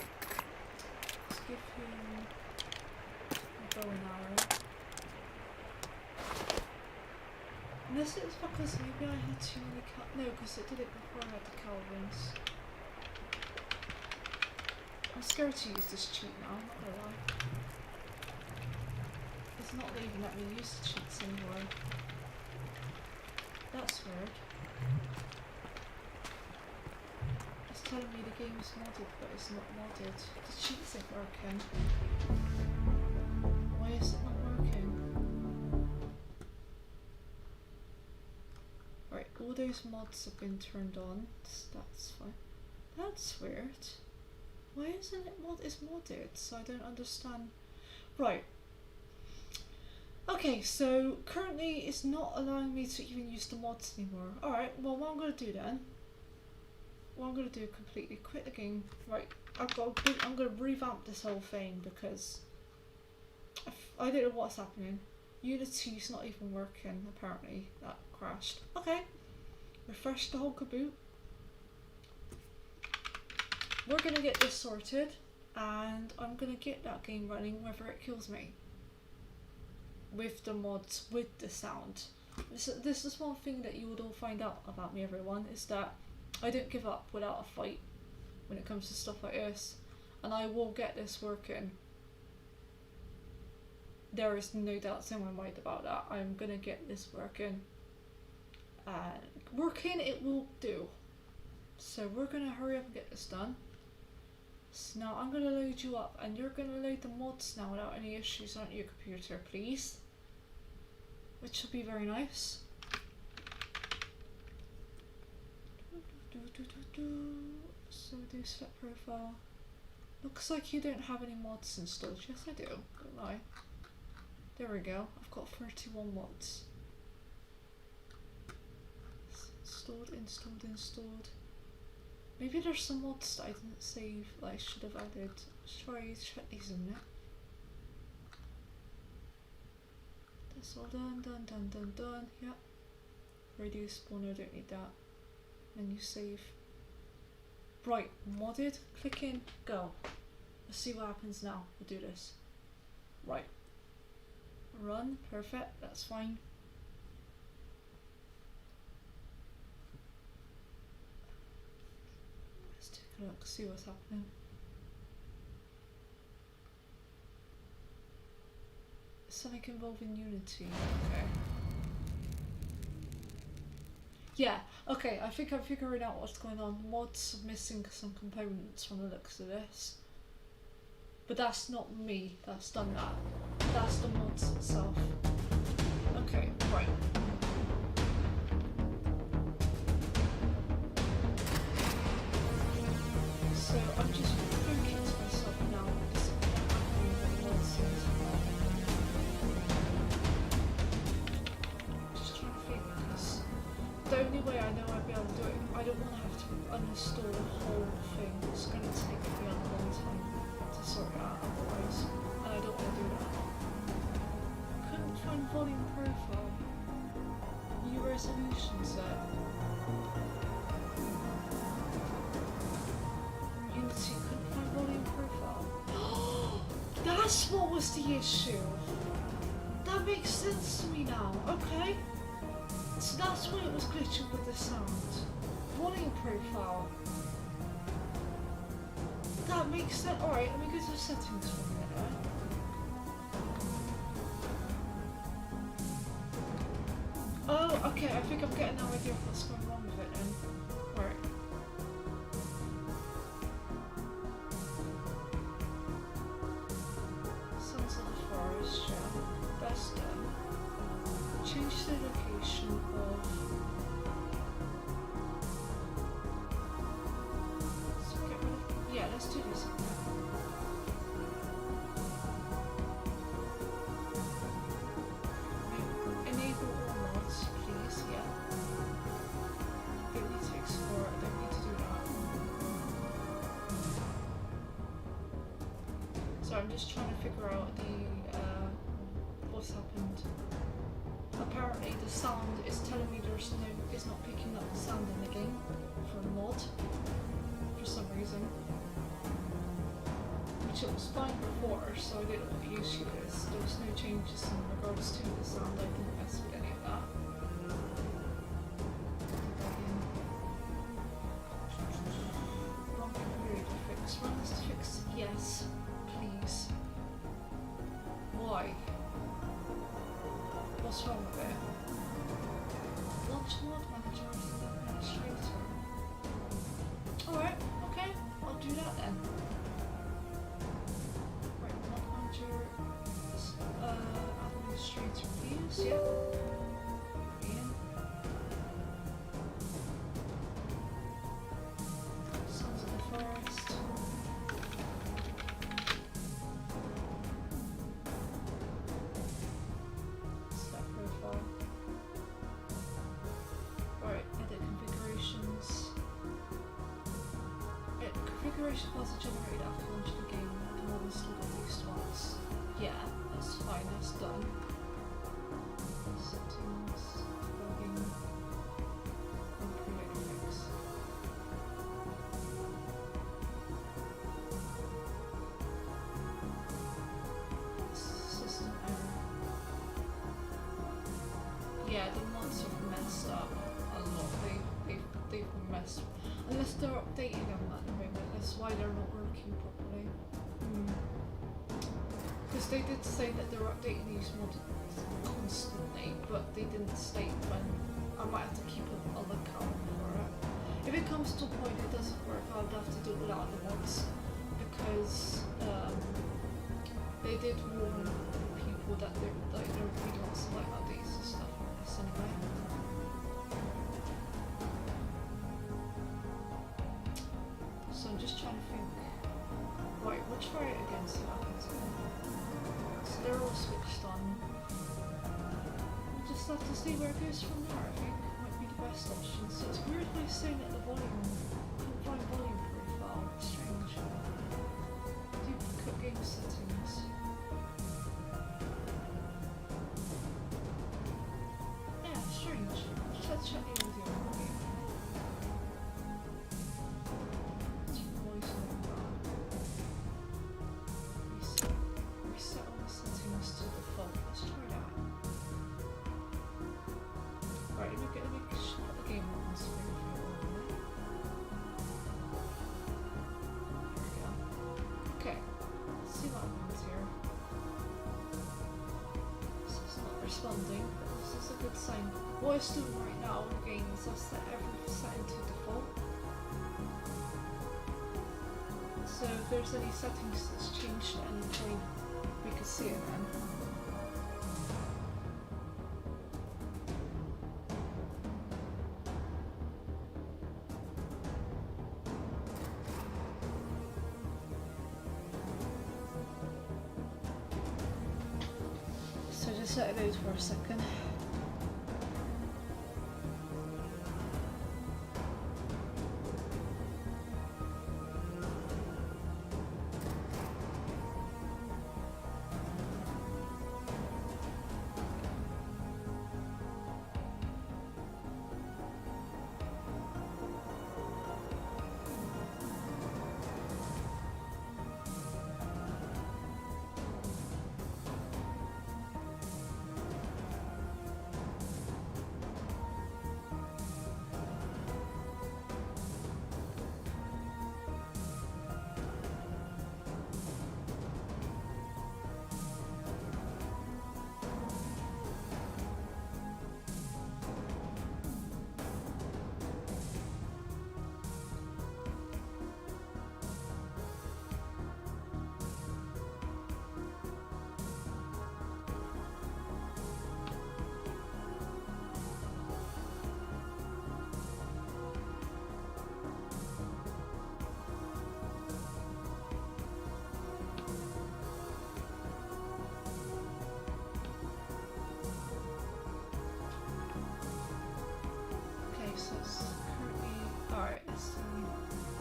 is give him a bow and arrow. Unless it's because maybe I had too many no, because it did it before I had the Kelvins. I'm scared to use this cheat now, I'm not gonna lie. It's not even letting me use the cheats anymore. That's weird. It's telling me the game is modded, but it's not modded. The cheats ain't working. Why is it not working? Right, all those mods have been turned on, so that's fine. That's weird. Why isn't it it's modded? So I don't understand. Right. Okay, so currently it's not allowing me to even use the mods anymore. Alright, well what I'm going to do then, completely quit the game. Right, I'm going to revamp this whole thing because I don't know what's happening. Unity's not even working, apparently. That crashed. Okay. Refresh the whole caboot. We're going to get this sorted, and I'm going to get that game running whether it kills me. With the mods, with the sound. This is one thing that you would all find out about me, everyone, is that I don't give up without a fight when it comes to stuff like this. And I will get this working. There is no doubts in my mind about that. I'm going to get this working. Working it will do. So we're going to hurry up and get this done. So now I'm going to load you up, and you're going to load the mods now without any issues on your computer, please. Which will be very nice. So do select profile. Looks like you don't have any mods installed. Yes I do, don't lie. There we go. I've got 31 mods. Installed. Maybe there's some mods that I didn't save that I should have added. Let's try check these in there. That's all done. Yep. Radio spawner, don't need that. Menu save. Right, modded. Click in, go. Let's see what happens now. We'll do this. Right. Run, perfect, that's fine. Let's take a look, see what's happening. Something involving Unity, okay. Yeah, okay, I think I'm figuring out what's going on. Mods are missing some components from the looks of this. But that's not me that's done that. That's the mods itself. Okay, right. So I'm just thinking to myself now, what's happening with the mods things. Just trying to think, because the only way I know I'd be able to do it, I don't want to have to uninstall the whole thing. It's going to take me a long time to sort it out otherwise, and I don't want to do that. Couldn't find volume profile. New resolution set. Unity couldn't find volume profile. That's what was the issue. That makes sense to me now. Okay. So that's why it was glitching with the sound. Volume profile. That makes sense. Alright, let me go to the settings for a minute. Oh, okay, I think I'm getting an idea of what's going wrong with it then. Alright. Sons of the Forest, yeah. That's done. Change the location of... Yeah, let's do this. Enable all mods, please, yeah. Don't need to explore it, don't need to do that. So I'm just trying to figure out what's happened. Apparently the sound is telling me it's not picking up the sound in the game for a mod for some reason. Which it was fine before, so I didn't know what the issue is. There was no changes in regards to the sound, I didn't mess with any of that. Wrong configured to fix. Run this to fix. Yes, please. Why? What's wrong with it? Launch mod manager administrator. Alright, okay, I'll do that then. Administrator views, yeah. Ian. Sons of the Forest. Set profile. Alright, edit configurations. Configuration files are generated after launch of the game. The mod is still got least once. Yeah, that's fine, that's done. Settings, logging, and create fix. System error. Yeah, the mods have messed up a lot. They've messed, unless they're updating them at the moment. That's why they're not working properly. Because they did say that they're updating these mods constantly, but they didn't state when. I might have to keep a lookout for it. If it comes to a point it doesn't work, I'll have to do it without the mods, because they did warn people that there would be lots of like updates and stuff on this anyway. So I'm just trying to think. Right, we'll try it again, see what happens again. So they're all switched on. just have to see where it goes from there. I think might be the best option. So it's weird by saying at the volume. Couldn't find volume profile. Strange. Duplicate game settings. Yeah, strange. Let's check the audio. Reset all the settings to default. Let's try that. Right, let me shut the game on screen for a minute. There we go. Okay, let's see what happens here. This is not responding, but this is a good sign. What it's doing right now in the game is I've set everything setting to default. So if there's any settings that's changed at any point, we could see it then. So just let it out for a second. Alright, let's see.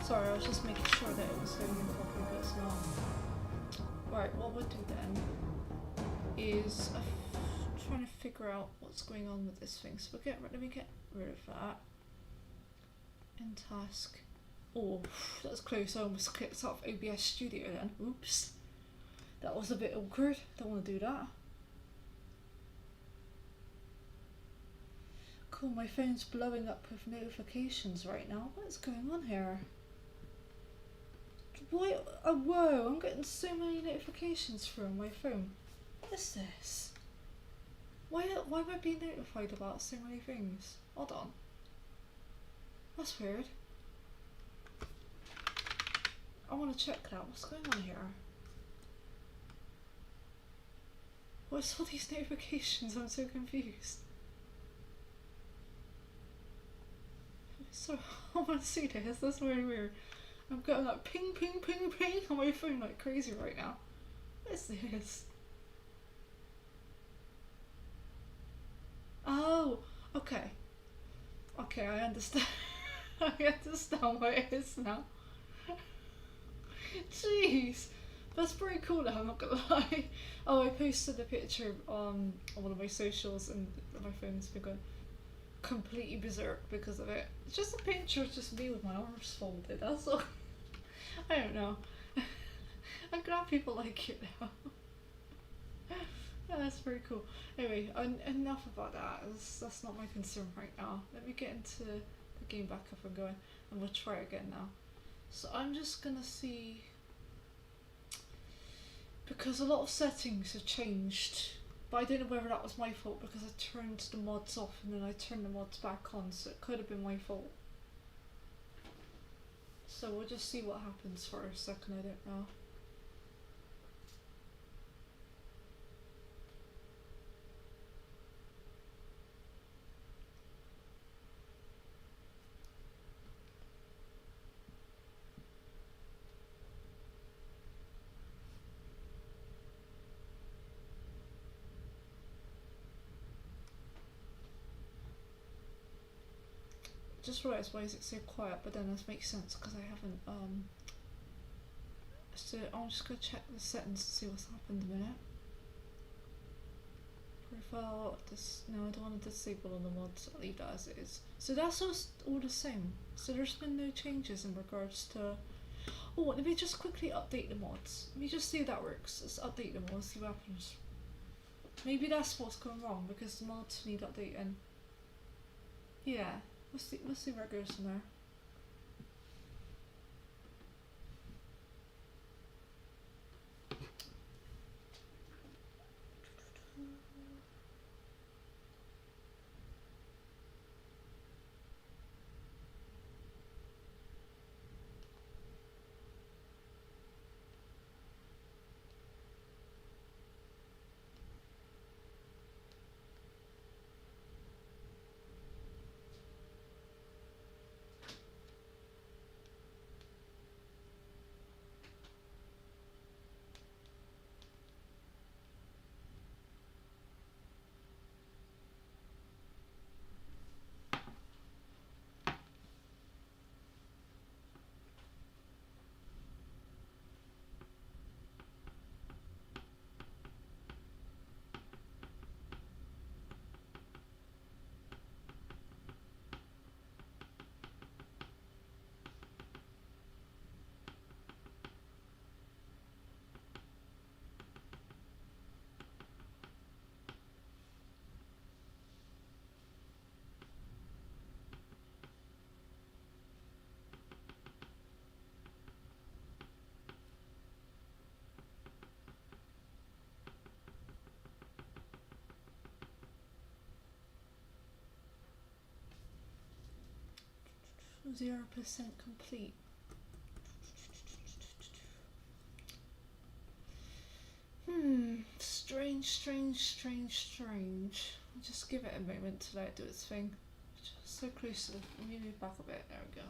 Sorry, I was just making sure that it was loading properly, but it's not. Right, what we'll do then is trying to figure out what's going on with this thing. So let me get rid of that. In task. Oh, that was close. I almost clicked off OBS Studio then. Oops. That was a bit awkward. Don't want to do that. Cool, my phone's blowing up with notifications right now. What's going on here? Why? Oh, whoa, I'm getting so many notifications from my phone. What is this? Why am I being notified about so many things? Hold on. That's weird. I want to check that. What's going on here? What's all these notifications? I'm so confused. So I want to see this. That's very weird. I'm getting like ping, ping, ping, ping on my phone like crazy right now. What is this? Oh, okay. Okay, I understand. I understand what it is now. Jeez, that's pretty cool though, I'm not gonna lie. Oh, I posted a picture on one of my socials and my phone's been going completely berserk because of it. It's just a picture of just me with my arms folded, that's all. I don't know. I'm glad people like it now. Yeah, that's pretty cool. Anyway, enough about that. That's not my concern right now. Let me get into the game back up and going, and we'll try it again now. So I'm just gonna see, because a lot of settings have changed, but I don't know whether that was my fault because I turned the mods off and then I turned the mods back on, so it could have been my fault. So we'll just see what happens for a second, I don't know. just realised why is it so quiet, but then this makes sense because I haven't so I'm just gonna check the settings to see what's happened in a minute. Profile, no, I don't want to disable all the mods, I'll leave that as it is. So that's all the same. So there's been no changes in regards to... Oh, let me just quickly update the mods. Let me just see if that works. Let's update them all, see what happens. Maybe that's what's going wrong, because the mods need updating. Yeah, let's see where it goes from there. %, complete. Strange. I'll just give it a moment to let it do its thing. Just so close to let me move back a bit, there we go.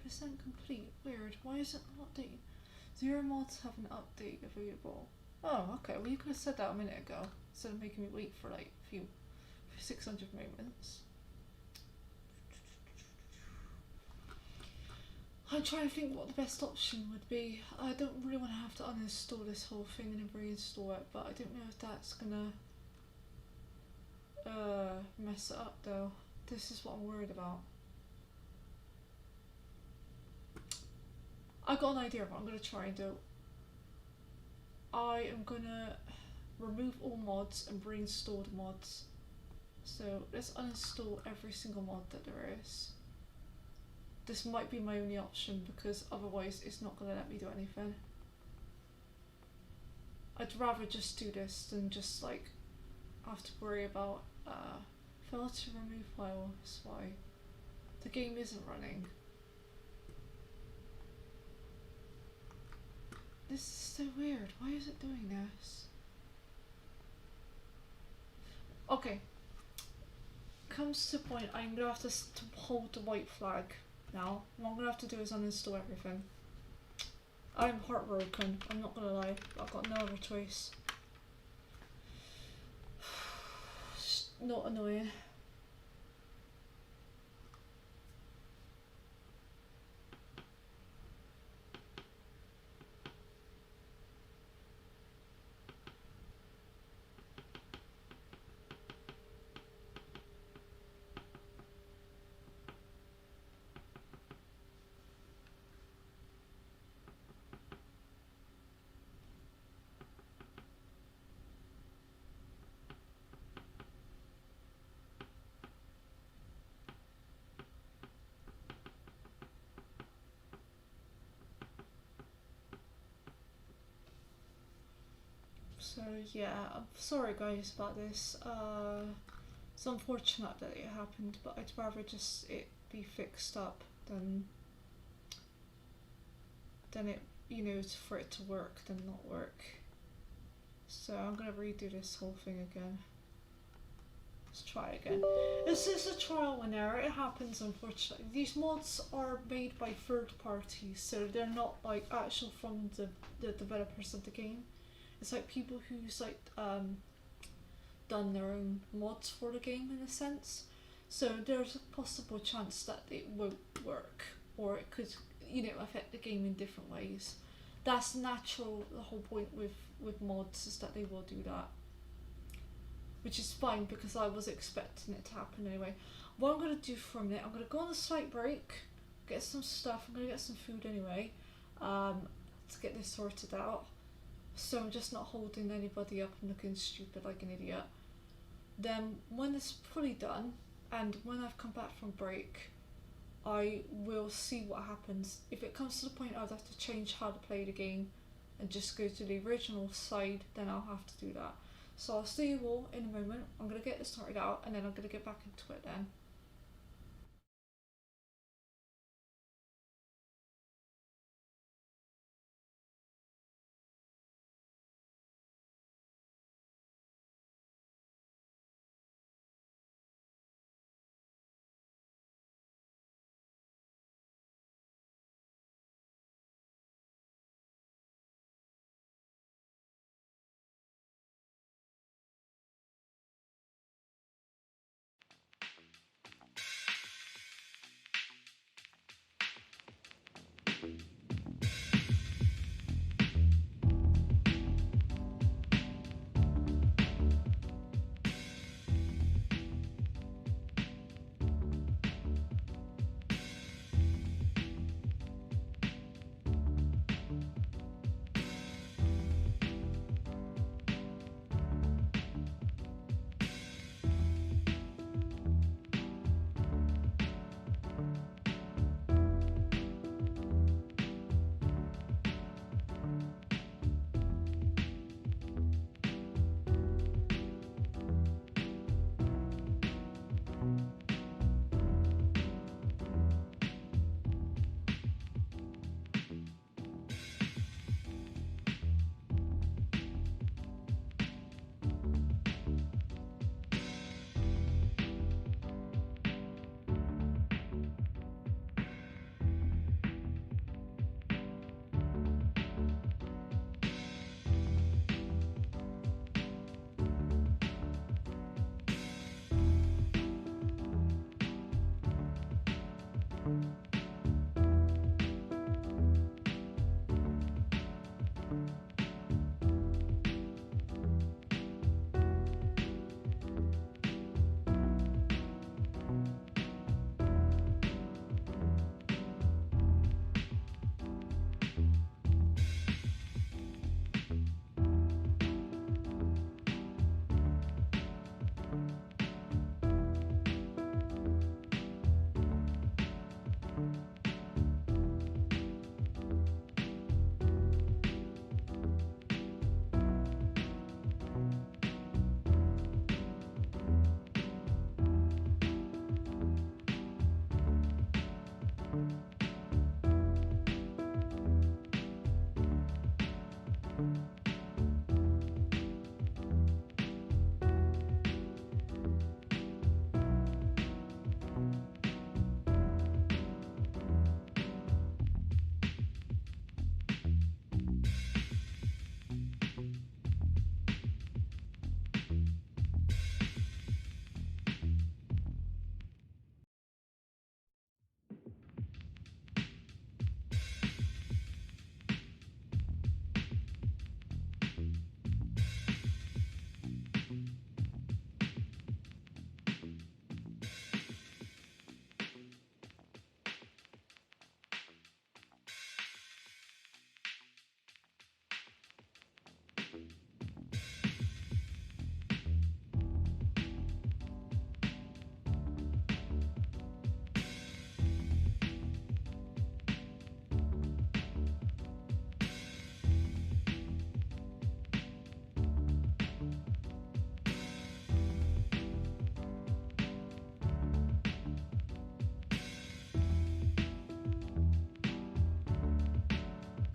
%, complete. Weird. Why is it not updating? 0 mods have an update available. Oh, okay. Well, you could have said that a minute ago instead of making me wait for like a few 600 moments. I'm trying to think what the best option would be. I don't really want to have to uninstall this whole thing and then reinstall it, but I don't know if that's gonna mess it up though. This is what I'm worried about. I got an idea of what I'm going to try and do. I am going to remove all mods and reinstall the mods. So let's uninstall every single mod that there is. This might be my only option because otherwise it's not going to let me do anything. I'd rather just do this than just like have to worry about fail to remove file. That's why the game isn't running. This is so weird. Why is it doing this? Okay. Comes to the point I'm gonna have to hold the white flag now. What I'm gonna have to do is uninstall everything. I'm heartbroken, I'm not gonna lie. I've got no other choice. It's not annoying. So yeah, I'm sorry guys about this. It's unfortunate that it happened, but I'd rather just it be fixed up than it, you know, for it to work than not work. So I'm gonna redo this whole thing again. Let's try again. This is a trial and error. It happens, unfortunately. These mods are made by third parties, so they're not like actual from the developers of the game. It's like people who's like done their own mods for the game in a sense. So there's a possible chance that it won't work, or it could, you know, affect the game in different ways. That's natural. The whole point with mods is that they will do that, which is fine because I was expecting it to happen anyway. What I'm going to do for a minute, I'm going to go on a slight break, get some stuff. I'm going to get some food anyway, to get this sorted out, so I'm just not holding anybody up and looking stupid like an idiot. Then when it's fully done and when I've come back from break, I will see what happens. If it comes to the point I'd have to change how to play the game and just go to the original side, then I'll have to do that. So I'll see you all in a moment. I'm going to get this sorted out and then I'm going to get back into it then.